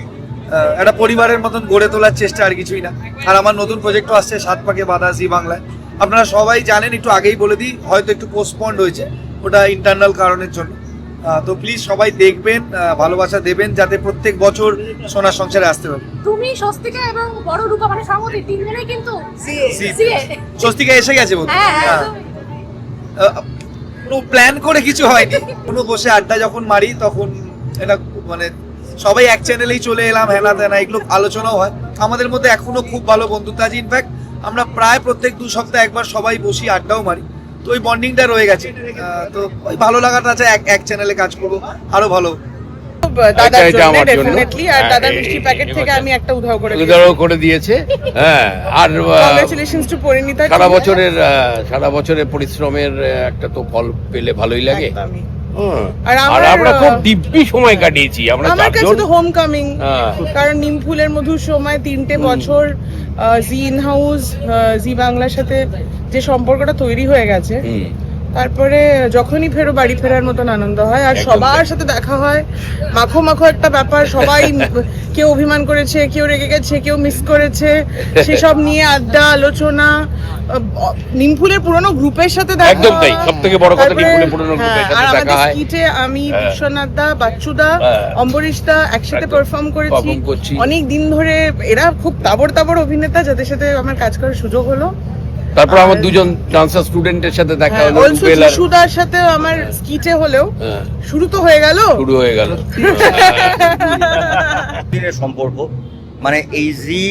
একটা পরিবারের মতন গড়ে তোলার চেষ্টা, আর কিছুই না। আর আমার নতুন প্রজেক্টও আসছে 7 পাকে বাঁধা জি বাংলায়। আপনারা সবাই জানেন, একটু আগেই বলে দিই, হয়তো একটু পোস্টপন্ড হয়েছে, ওটা ইন্টারনাল কারণের জন্য। তো প্লিজ সবাই দেখবেন, ভালোবাসা দেবেন, যাতে প্রত্যেক বছর সোনার সংসারে আসতে পারে। তুমি স্বস্তিকা এবং বড় রূপা মানে সমতি তিনজনেই কিন্তু স্বস্তিকা এসে গেছে বলতে, হ্যাঁ। কোনো প্ল্যান করে কিছু হয়নি, কোনো বসে আড্ডা যখন মারি তখন এটা মানে সবাই এক চ্যানেলেই চলে এলাম, হেনা তেনা এগুলো আলোচনাও হয়। আমাদের মধ্যে এখনো খুব ভালো বন্ধুত্ব আছে। ইনফ্যাক্ট আমরা প্রায় প্রত্যেক 2 সপ্তাহে একবার সবাই বসি, আড্ডাও মারি। তো ওই বন্ডিংটা রয়ে গেছে, তো ওই ভালো লাগাটা আছে। এক চ্যানেলে কাজ করবো, আরো ভালো। দাদার জন্য ডেফিনেটলি, আর দাদার মিষ্টি প্যাকেট থেকে আমি একটা উধাও করে দিয়েছে। হ্যাঁ, আর কংগ্রাচুলেশনস টু পরিণীতা। সারা বছরের পরিশ্রমের একটা তো ফল পেলে ভালোই লাগে। একদমই। আর আমরা খুব দিব্যি সময় কাটিয়েছি আমরা আমার কাছে চারজন। তো হোম কামিং, কারণ নিমফুলের মধুর সময় 3টে বছর জি ইন হাউস, জি বাংলার সাথে যে সম্পর্কটা তৈরি হয়ে গেছে, তারপরে যখনই বাড়ি ফেরার মতন আনন্দ হয়, আর সবার সাথে দেখা হয়, মাখো মাখো একটা ব্যাপার। সবাই কেউ অভিমান করেছে, কেউ রেগে গেছে, কেউ মিস করেছে, সেসব নিয়ে আড্ডা আলোচনা। নিমফুলের পুরনো গ্রুপের সাথে দেখা, একদম তাই, সবথেকে বড় কথা নিমফুলের পুরনো গ্রুপের আর সাথে দেখা আমাদের হয়। স্কিটে আমি বিশ্বনাথ দা, বাচ্চুদা, অম্বরীশ দা একসাথে পারফর্ম করেছি অনেক দিন ধরে। এরা খুব তাবড় অভিনেতা, যাদের সাথে আমার কাজ করার সুযোগ হলো। তারপর আমার 2জন ডান্সার স্টুডেন্টের সাথে দেখা হলো, অলসো যিশুদার সাথে আমার স্কিটে হলেও শুরু তো হয়ে গেল। দিনের সম্পর্ক, মানে এই জি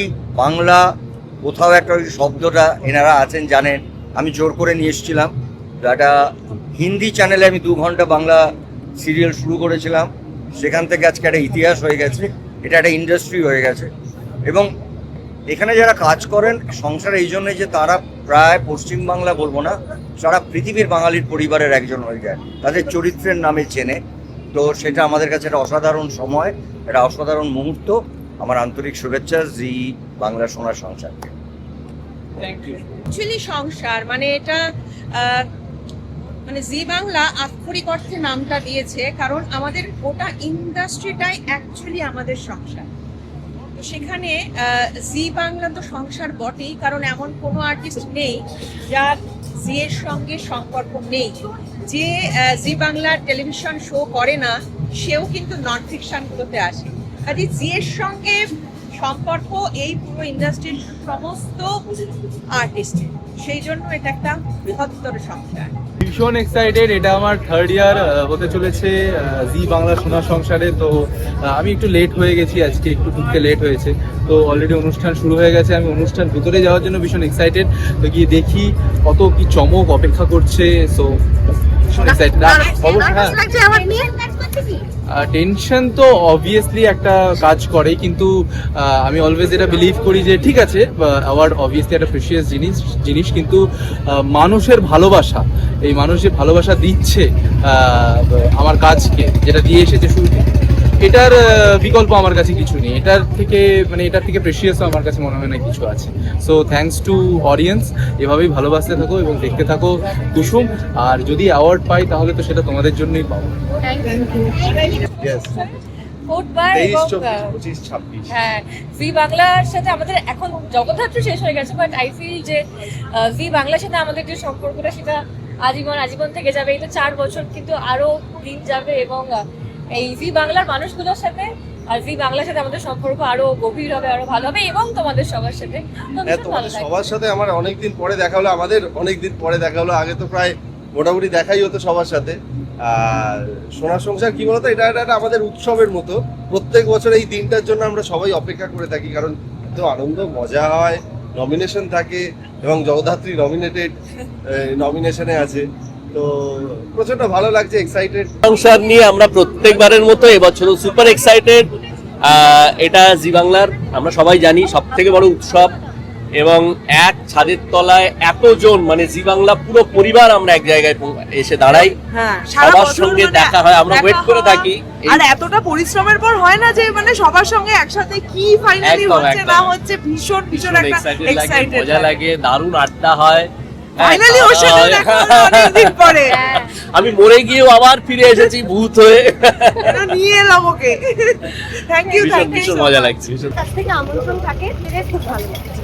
বাংলা কোথাও একটা ওই শব্দটা এনারা আছেন জানেন, আমি জোর করে নিয়ে এসেছিলাম। একটা হিন্দি চ্যানেলে আমি 2 ঘন্টা বাংলা সিরিয়াল শুরু করেছিলাম, সেখান থেকে আজকে একটা ইতিহাস হয়ে গেছে, এটা একটা ইন্ডাস্ট্রি হয়ে গেছে। এবং এখানে যারা কাজ করেন সংসারে, এই জন্য যে তারা প্রায় পশ্চিমবাংলা বলবো না, সারা পৃথিবীর বাঙালির পরিবারের একজন হয়ে যায়, তাদের চরিত্রের নামে চেনে। তো সেটা আমাদের কাছে একটা অসাধারণ সময়, একটা অসাধারণ মুহূর্ত। আমার আন্তরিক শুভেচ্ছা জি বাংলা সোনার সংসারকে। অ্যাকচুয়ালি সংসার মানে এটা মানে জি বাংলা আক্ষরিক অর্থে নামটা দিয়েছে, কারণ আমাদের গোটা ইন্ডাস্ট্রিটাই অ্যাকচুয়ালি আমাদের সংসার। তো সেখানে জি বাংলা তো সংসার বটেই, কারণ এমন কোনো আর্টিস্ট নেই যার জি এর সঙ্গে সম্পর্ক নেই। যে জি বাংলার টেলিভিশন শো করে না, সেও কিন্তু নন ফিকশনগুলোতে আসে। কাজে জি এর সঙ্গে সম্পর্ক এই পুরো ইন্ডাস্ট্রির সমস্ত আর্টিস্টের, সেই জন্য এটা একটা বৃহত্তর সংসার। ভীষণ এক্সাইটেড, এটা আমার 3rd ইয়ার হতে চলেছে জি বাংলা সোনার সংসারে। তো আমি একটু লেট হয়ে গেছি আজকে, একটু ঢুকতে লেট হয়েছে। তো অলরেডি অনুষ্ঠান শুরু হয়ে গেছে, আমি অনুষ্ঠান ভিতরে যাওয়ার জন্য ভীষণ এক্সাইটেড। তো গিয়ে দেখি কত কি চমক অপেক্ষা করছে। সো ভীষণ এক্সাইটেড। টেনশন তো অবভিয়াসলি একটা কাজ করে, কিন্তু আমি অলওয়েজ এটা বিলিভ করি যে ঠিক আছে, অ্যাওয়ার্ড অবভিয়াসলি একটা প্রেশিয়াস জিনিস, কিন্তু মানুষের ভালোবাসা, এই মানুষ যে ভালোবাসা দিচ্ছে আমার কাজকে, যেটা দিয়ে এসেছে শুরু থেকে, এটার বিকল্প আমার কাছে কিছু নেই। এটার থেকে প্রেশিয়াস আমার কাছে মনে হয় না কিছু আছে। সো থ্যাঙ্কস টু অডিয়েন্স, এভাবেই ভালোবাসতে থাকো এবং দেখতে থাকো কুসুম। আর যদি অ্যাওয়ার্ড পাই তাহলে তো সেটা তোমাদের জন্যই পাবো। হ্যাঁ, জি বাংলার সাথে আমাদের এখন জগদ্ধাত্রী শেষ হয়ে গেছে, বাট আই ফিল যে জি বাংলার সাথে আমাদের যে সম্পর্কটা সেটা আজীবন থেকে যাবে। এটা 4 বছর, কিন্তু আরো দিন যাবে, এবং এই জি বাংলার মানুষগুলোর সাথে আর জি বাংলার সাথে আমাদের সম্পর্ক আরো গভীর হবে, আরো ভালো হবে, এবং তোমাদের সবার সাথে। সবার সাথে আমার অনেকদিন পরে দেখা হলো, আমাদের অনেকদিন পরে দেখা হলো। আগে তো প্রায় মোটামুটি দেখাই হতো সবার সাথে। আর সোনার সংসার কি বলতো, এটা একটা আমাদের উৎসবের মতো। প্রত্যেক বছর এই দিনটার জন্য আমরা সবাই অপেক্ষা করে থাকি, কারণ এত আনন্দ মজা হয়, নমিনেশন থাকে এবং জগদ্ধাত্রী নমিনেশনে আছে, তো প্রচন্ড ভালো লাগছে, এক্সাইটেড। সংসার নিয়ে আমরা প্রত্যেকবারের মতো এবছরও সুপার এক্সাইটেড। এটা জি বাংলার আমরা সবাই জানি সব থেকে বড় উৎসব, এবং এক ছাদের তলায় এতজন, মানে জি বাংলা পুরো পরিবার আমরা এক জায়গায় এসে দাঁড়াই, সবার সঙ্গে দেখা হয়, আমরা ওয়েট করে থাকি। আর এতটা পরিশ্রমের পর হয় না যে মানে সবার সঙ্গে একসাথে কি ফাইনালি হচ্ছে না হচ্ছে, ভীষণ ভীষণ একটা এক্সাইটেড মজা লাগে, দারুণ আড্ডা হয়। ফাইনালি ওর সাথে দেখা হলো অনেকদিন পরে। আমি মরে গিয়েও আবার ফিরে এসেছি ভূত হয়ে, এটা নিয়ে এলাম okay. Thank you, thank you. ভীষণ মজা লাগছে। কাছ থেকে আমন্ত্রণ থাকে সেটা খুব ভালো লাগছে।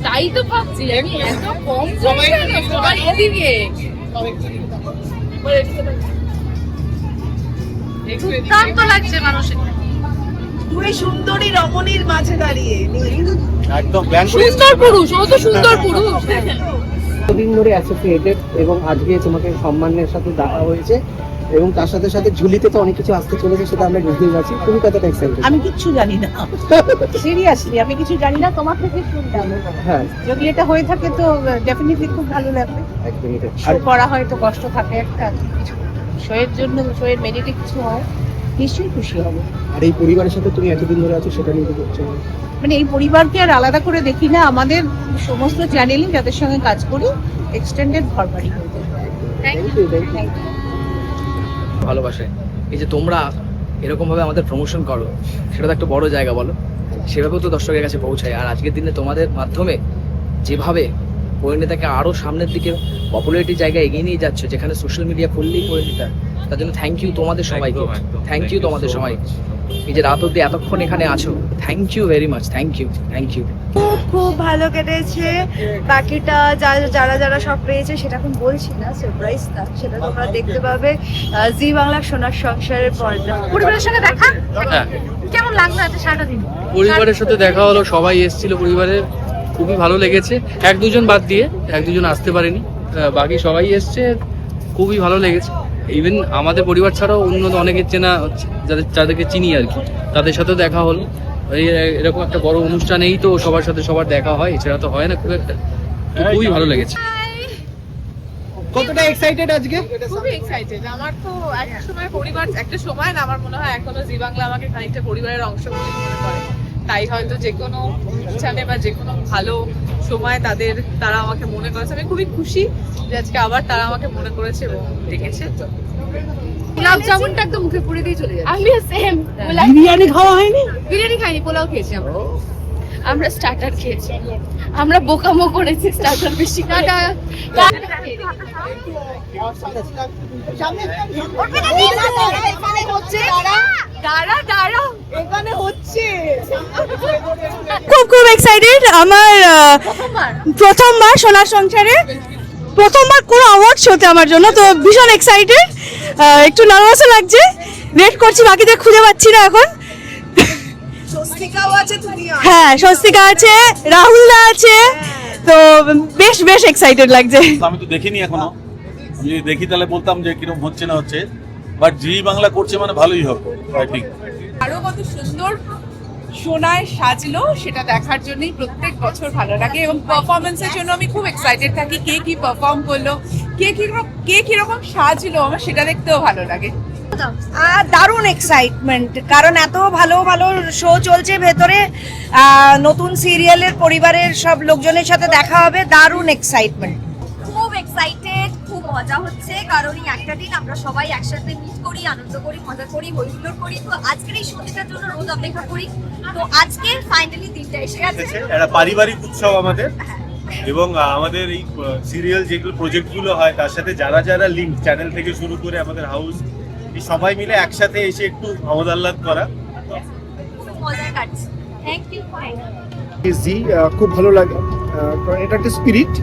তাই তো ভাবছি আমি, এত কম সবাই এদিকে দুর্দান্ত লাগছে মানুষের। দুই সুন্দরী রমণীর মাঝে দাঁড়িয়ে একদম প্ল্যান সুন্দর পুরুষ, ও তো সুন্দর পুরুষ। দিন ধরে অ্যাসোসিয়েটেড এবং আজকে তোমাকে সম্মানের সাথে দেখা হয়েছে, এবং তার সাথে সাথে ঝুলিতে তো অনেক কিছু আসতে চলেছে, সেটা আমরা বুঝতেই পারছি। তুমি কতটা এক্সাইটেড? আমি কিচ্ছু জানি না, সিরিয়াসলি আমি কিছু জানি না, তোমার থেকে শুনলাম। হ্যাঁ, যদি এটা হয়ে থাকে তো ডেফিনেটলি খুব ভালো লাগবে। একদমই তাই। শো করা হয়তো কষ্ট থাকে একটা, কিছু শোয়ের জন্য, শোয়ের মেরিটে কিছু হয়, নিশ্চয়ই খুশি হবে। আর এই পরিবারের সাথে তুমি এতদিন ধরে আছো, সেটা নিয়ে কি করছো? মানে এই পরিবারকে আর আলাদা করে দেখি না, আমাদের সমস্ত চ্যানেলই যাদের সঙ্গে কাজ করি এক্সটেন্ডেড ঘরবাড়ি হয়ে যায়। Thank you. ভালোবাসে এই যে তোমরা এরকম ভাবে আমাদের প্রমোশন করো, সেটা তো একটা বড় জায়গা, বলো, সেভাবেও তো দর্শকের কাছে পৌঁছায়। আর আজকের দিনে তোমাদের মাধ্যমে যেভাবে পরিণীতাকে আরো সামনের দিকে পপুলারিটি জায়গায় এগিয়ে নিয়ে যাচ্ছে, যেখানে সোশ্যাল মিডিয়া খুললেই পরিণীতা, তার জন্য থ্যাংক ইউ তোমাদের সবাইকে, থ্যাংক ইউ তোমাদের সবাই। এই যে রাত অব্দি এতক্ষণ এখানে আছো, thank you very much, thank you, thank you. খুব খুব ভালো কেটেছে। বাকিটা যারা যারা সব পেয়েছে সেটা এখন বলছি না, সারপ্রাইজটা সেটা তোমরা দেখতে পাবে জি বাংলার সোনার সংসারের পর্দা। পরিবারের সঙ্গে দেখা হ্যাঁ, কেমন লাগলো এত সারাদিন? পরিবারের সাথে দেখা হলো, সবাই এসেছিল পরিবারের, খুবই ভালো লেগেছে। এক দুজন বাদ দিয়ে, এক দুজন আসতে পারেনি, বাকি সবাই এসছে, খুবই ভালো লেগেছে। ইভেন আমাদের পরিবার ছাড়াও অন্য অনেকের চেনা, যাদেরকে চিনি আর কি, তাদের সাথেও দেখা হলো। এরকম একটা বড় অনুষ্ঠানেই তো সবার সাথে সবার দেখা হয়, এছাড়া তো হয় না খুব একটা। তো খুবই ভালো লেগেছে। কতটা এক্সাইটেড আজকে? খুবই এক্সাইটেড। আমার তো একটা সময় পরিবার, একটা সময় না, আমার মনে হয় এখনো জি বাংলা আমাকে খানিকটা পরিবারের অংশ বলে মনে করে। তাই হয়তো যে কোনো অনুষ্ঠানে বা যে কোনো ভালো সময় তারা আমাকে মনে করেছে। আমি খুবই খুশি যে আজকে আবার তারা আমাকে মনে করেছে এবং ডেকেছে। গোলাপ জামুনটা একদম মুখে পুড়ে দিয়ে চলে যাবে। আমিও সেম। বিরিয়ানি খাওয়া হয়নি? বিরিয়ানি খাইনি, পোলাও খেয়েছি আমরা। আমরা স্টার্টার খেয়েছি, আমরা বোকামো করেছি স্টার্টার বেশি করে। খুব খুব এক্সাইটেড। আমার প্রথমবার সোনার সংসারে, প্রথমবার কোনো অ্যাওয়ার্ড শোতে আমার জন্য, তো ভীষণ এক্সাইটেড। একটু নার্ভাসও লাগছে, ওয়েট করছি, বাকিদের খুঁজে পাচ্ছি না এখন। স্বস্তিকাও আছে, হ্যাঁ, স্বস্তিকা আছে, রাহুলদা আছে, তো বেশ বেশ এক্সাইটেড লাগছে। আমি তো দেখিনি এখনো, যদি দেখি তাহলে বলতাম যে কিরকম হচ্ছে না হচ্ছে, বাট জি বাংলা করছে মানে ভালোই হবে, আই থিঙ্ক। আরো কত সুন্দর সোনায় সাজলো সেটা দেখার জন্যই প্রত্যেক বছর ভালো লাগে, এবং পারফরমেন্সের জন্য আমি খুব এক্সাইটেড থাকি। কে কি পারফর্ম করলো, কে কিরকম সাজলো, আমার সেটা দেখতেও ভালো লাগে। দারুণ এক্সাইটমেন্ট, কারণ এত ভালো ভালো শো চলছে ভেতরে, নতুন সিরিয়ালের পরিবারের সব লোকজনের সাথে দেখা হবে, দারুণ এক্সাইটমেন্ট। খুব এক্সাইটেড, খুব মজা হচ্ছে, কারণ এই একটা দিন আমরা সবাই একসাথে মিট করি, আনন্দ করি, মজা করি, হইহুল্লোড় করি। তো আজকের এই সন্ধ্যাটার জন্য রোজ অপেক্ষা করি, তো আজকে ফাইনালি দিনটা এসে গেছে। একটা পারিবারিক উৎসব আমাদের, এবং আমাদের এই সিরিয়াল যেগুলো প্রজেক্টগুলো হয় তার সাথে যারা যারা লিঙ্ক, চ্যানেল থেকে শুরু করে আমাদের হাউস, এই সবাই মিলে একসাথে এসে একটু আমোদ আহ্লাদ করা, খুব মজা কাটছে। Thank you. জি খুব ভালো লাগে, কারণ এটা একটা স্পিরিট,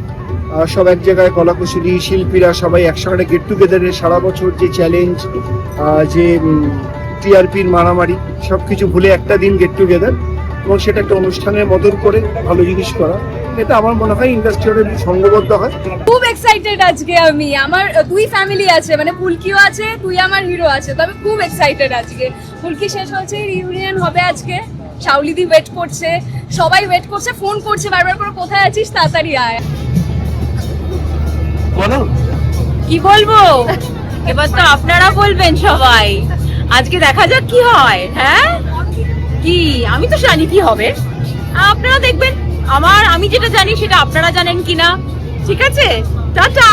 সব এক জায়গায়, কলাকুশলী শিল্পীরা সবাই একসঙ্গে গেট টুগেদারের, সারা বছর যে চ্যালেঞ্জ, যে টিআরপির মারামারি, সবকিছু ভুলে একটা দিন গেট টুগেদার, এবং সেটা একটা অনুষ্ঠানের মতন করে ভালো জিনিস করা, এটা আমার মনে হয় ইন্ডাস্ট্রিয়াল সঙ্গবদ্ধ হয়। খুব এক্সাইটেড আজকে আমি, আমার দুই ফ্যামিলি আছে, মানে পুলকিও আছে, তুই আমার হিরো আছে, তো আমি খুব এক্সাইটেড আজকে। পুলকি শেষ হচ্ছে, রিউনিয়ন হবে আজকে, শাওলিদি ওয়েট করছে, সবাই ওয়েট করছে, ফোন করছে বারবার করে, কোথায় আছিস তাড়াতাড়ি আয়। কি বলবো, এবার তো আপনারা বলবেন সবাই, আজকে দেখা যাক কি হয়। হ্যাঁ কি, আমি তো জানি কি হবে, আপনারা দেখবেন। আমি যেটা জানি সেটা আপনারা জানেন কিনা। ঠিক আছে, টাটা।